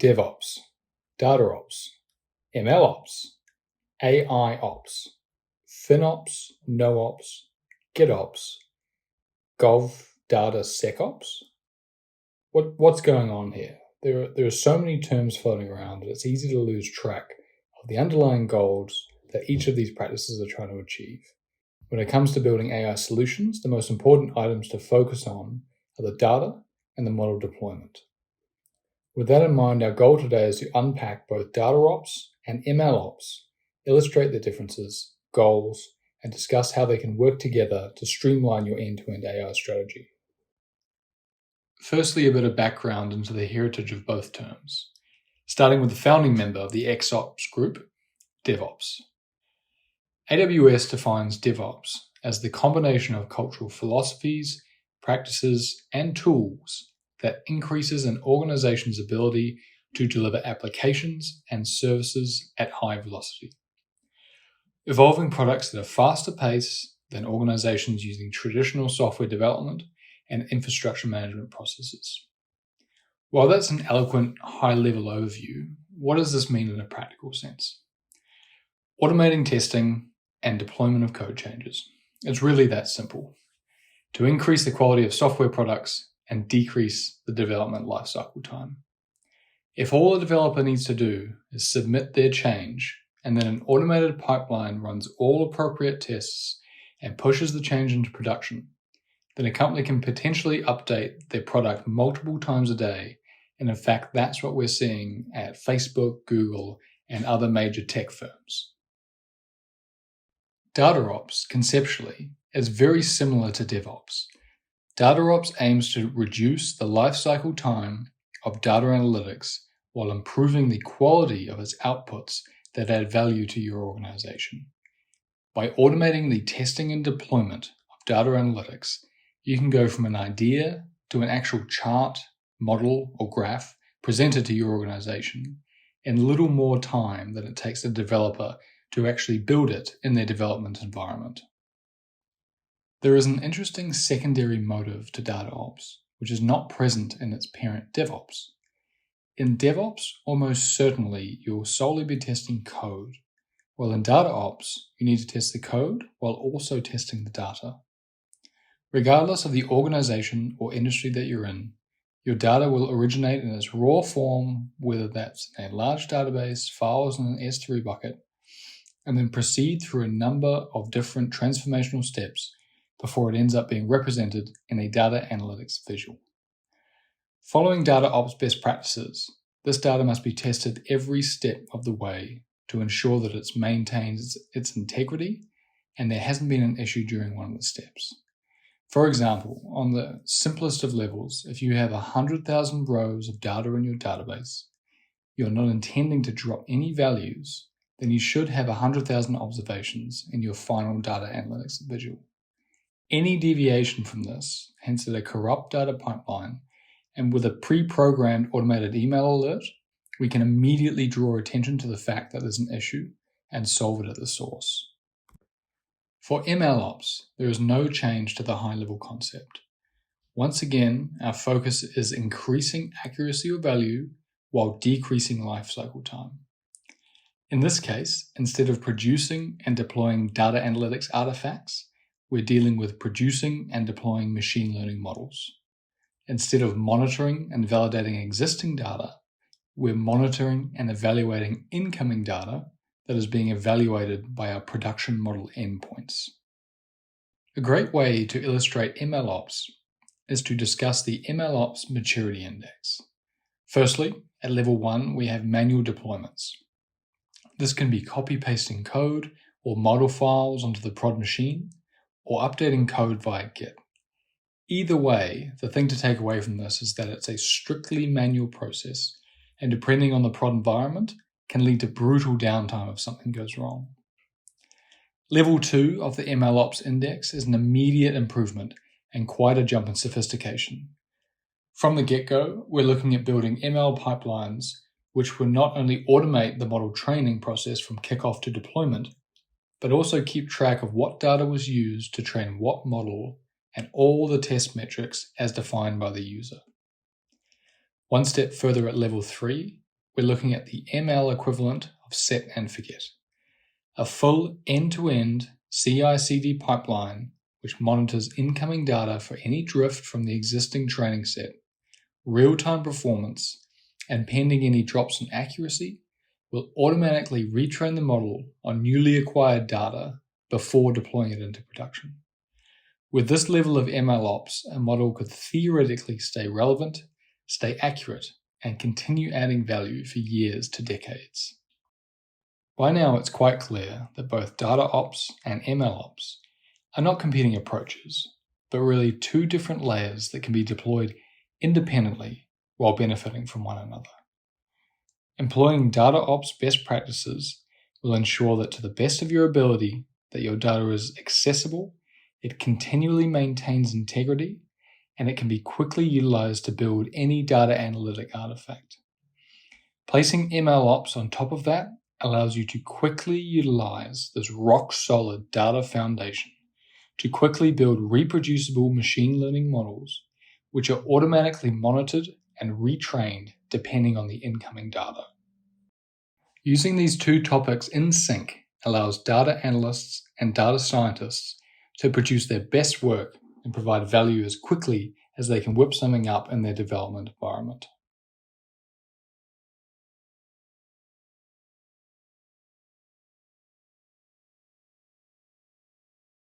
DevOps, DataOps, MLOps, AIOps, FinOps, NoOps, GitOps, GovDataOps. What's going on here? There are so many terms floating around that it's easy to lose track of the underlying goals that each of these practices are trying to achieve. When it comes to building AI solutions, the most important items to focus on are the data and the model deployment. With that in mind, our goal today is to unpack both DataOps and MLOps, illustrate the differences, goals, and discuss how they can work together to streamline your end-to-end AI strategy. Firstly, a bit of background into the heritage of both terms, starting with the founding member of the XOps group, DevOps. AWS defines DevOps as the combination of cultural philosophies, practices, and tools that increases an organization's ability to deliver applications and services at high velocity, evolving products at a faster pace than organizations using traditional software development and infrastructure management processes. While that's an eloquent, high-level overview, what does this mean in a practical sense? Automating testing and deployment of code changes. It's really that simple. To increase the quality of software products and decrease the development lifecycle time. If all a developer needs to do is submit their change, and then an automated pipeline runs all appropriate tests and pushes the change into production, then a company can potentially update their product multiple times a day. And in fact, that's what we're seeing at Facebook, Google, and other major tech firms. DataOps, conceptually, is very similar to DevOps. DataOps aims to reduce the lifecycle time of data analytics while improving the quality of its outputs that add value to your organization. By automating the testing and deployment of data analytics, you can go from an idea to an actual chart, model, or graph presented to your organization in little more time than it takes a developer to actually build it in their development environment. There is an interesting secondary motive to DataOps, which is not present in its parent DevOps. In DevOps, almost certainly you'll solely be testing code, while in DataOps, you need to test the code while also testing the data. Regardless of the organization or industry that you're in, your data will originate in its raw form, whether that's in a large database, files in an S3 bucket, and then proceed through a number of different transformational steps before it ends up being represented in a data analytics visual. Following DataOps best practices, this data must be tested every step of the way to ensure that it maintains its integrity and there hasn't been an issue during one of the steps. For example, on the simplest of levels, if you have 100,000 rows of data in your database, you're not intending to drop any values, then you should have 100,000 observations in your final data analytics visual. Any deviation from this hints at a corrupt data pipeline, and with a pre-programmed automated email alert, we can immediately draw attention to the fact that there's an issue and solve it at the source. For MLOps, there is no change to the high-level concept. Once again, our focus is increasing accuracy or value while decreasing lifecycle time. In this case, instead of producing and deploying data analytics artifacts, we're dealing with producing and deploying machine learning models. Instead of monitoring and validating existing data, we're monitoring and evaluating incoming data that is being evaluated by our production model endpoints. A great way to illustrate MLOps is to discuss the MLOps maturity index. Firstly, at level 1, we have manual deployments. This can be copy-pasting code or model files onto the prod machine, or updating code via Git. Either way, the thing to take away from this is that it's a strictly manual process, and depending on the prod environment, can lead to brutal downtime if something goes wrong. Level 2 of the MLOps index is an immediate improvement and quite a jump in sophistication. From the get-go, we're looking at building ML pipelines which will not only automate the model training process from kickoff to deployment, but also keep track of what data was used to train what model and all the test metrics as defined by the user. One step further at level 3, we're looking at the ML equivalent of set and forget. A full end-to-end CI/CD pipeline which monitors incoming data for any drift from the existing training set, real-time performance, and pending any drops in accuracy, will automatically retrain the model on newly acquired data before deploying it into production. With this level of MLOps, a model could theoretically stay relevant, stay accurate, and continue adding value for years to decades. By now, it's quite clear that both DataOps and MLOps are not competing approaches, but really two different layers that can be deployed independently while benefiting from one another. Employing DataOps best practices will ensure that to the best of your ability that your data is accessible, it continually maintains integrity, and it can be quickly utilized to build any data analytic artifact. Placing MLOps on top of that allows you to quickly utilize this rock-solid data foundation to quickly build reproducible machine learning models, which are automatically monitored and retrained depending on the incoming data. Using these two topics in sync allows data analysts and data scientists to produce their best work and provide value as quickly as they can whip something up in their development environment.